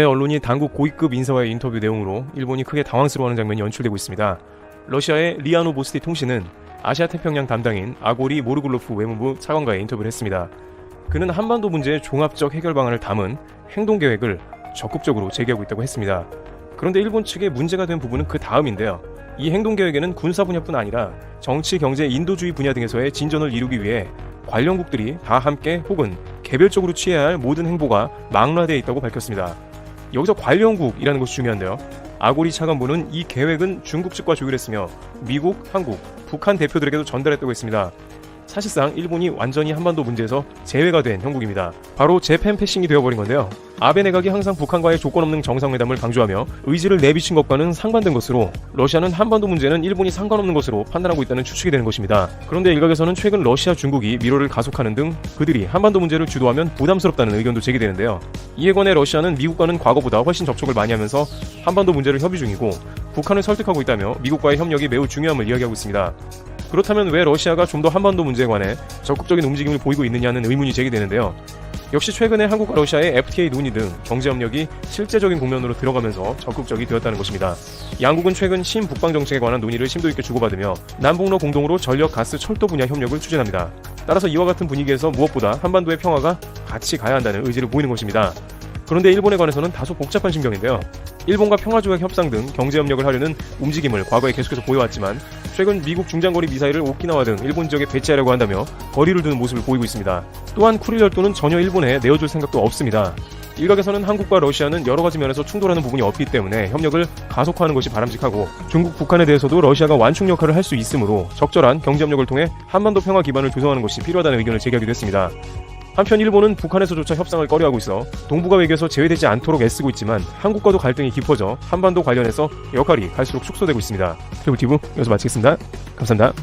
언론이 당국 고위급 인사와의 인터뷰 내용으로 일본이 크게 당황스러워하는 장면이 연출되고 있습니다. 러시아의 리아 노보스티 통신은 아시아 태평양 담당인 아고리 모르글로프 외무부 차관과의 인터뷰를 했습니다. 그는 한반도 문제의 종합적 해결 방안을 담은 행동계획을 적극적으로 제기하고 있다고 했습니다. 그런데 일본 측의 문제가 된 부분은 그 다음인데요. 이 행동계획에는 군사 분야뿐 아니라 정치, 경제, 인도주의 분야 등에서의 진전을 이루기 위해 관련국들이 다 함께 혹은 개별적으로 취해야 할 모든 행보가 망라되어 있다고 밝혔습니다. 여기서 관련국이라는 것이 중요한데요. 아고리 차관보는 이 계획은 중국 측과 조율했으며 미국, 한국, 북한 대표들에게도 전달했다고 했습니다. 사실상 일본이 완전히 한반도 문제에서 제외가 된 형국입니다. 바로 재팬 패싱이 되어버린 건데요. 아베 내각이 항상 북한과의 조건 없는 정상회담을 강조하며 의지를 내비친 것과는 상반된 것으로 러시아는 한반도 문제는 일본이 상관없는 것으로 판단하고 있다는 추측이 되는 것입니다. 그런데 일각에서는 최근 러시아, 중국이 미로를 가속하는 등 그들이 한반도 문제를 주도하면 부담스럽다는 의견도 제기되는데요. 이에 관해 러시아는 미국과는 과거보다 훨씬 접촉을 많이 하면서 한반도 문제를 협의 중이고 북한을 설득하고 있다며 미국과의 협력이 매우 중요함을 이야기하고 있습니다. 그렇다면 왜 러시아가 좀 더 한반도 문제에 관해 적극적인 움직임을 보이고 있느냐는 의문이 제기되는데요. 역시 최근에 한국과 러시아의 FTA 논의 등 경제협력이 실제적인 국면으로 들어가면서 적극적이 되었다는 것입니다. 양국은 최근 신북방 정책에 관한 논의를 심도 있게 주고받으며 남북로 공동으로 전력, 가스, 철도 분야 협력을 추진합니다. 따라서 이와 같은 분위기에서 무엇보다 한반도의 평화가 같이 가야 한다는 의지를 보이는 것입니다. 그런데 일본에 관해서는 다소 복잡한 심경인데요. 일본과 평화조약 협상 등 경제협력을 하려는 움직임을 과거에 계속해서 보여왔지만 최근 미국 중장거리 미사일을 오키나와 등 일본 지역에 배치하려고 한다며 거리를 두는 모습을 보이고 있습니다. 또한 쿠릴 열도는 전혀 일본에 내어줄 생각도 없습니다. 일각에서는 한국과 러시아는 여러 가지 면에서 충돌하는 부분이 없기 때문에 협력을 가속화하는 것이 바람직하고 중국, 북한에 대해서도 러시아가 완충 역할을 할 수 있으므로 적절한 경제협력을 통해 한반도 평화 기반을 조성하는 것이 필요하다는 의견을 제기하기도 했습니다. 한편 일본은 북한에서조차 협상을 꺼려하고 있어 동북아 외교에서 제외되지 않도록 애쓰고 있지만 한국과도 갈등이 깊어져 한반도 관련해서 역할이 갈수록 축소되고 있습니다. 트래블티브 여기서 마치겠습니다. 감사합니다.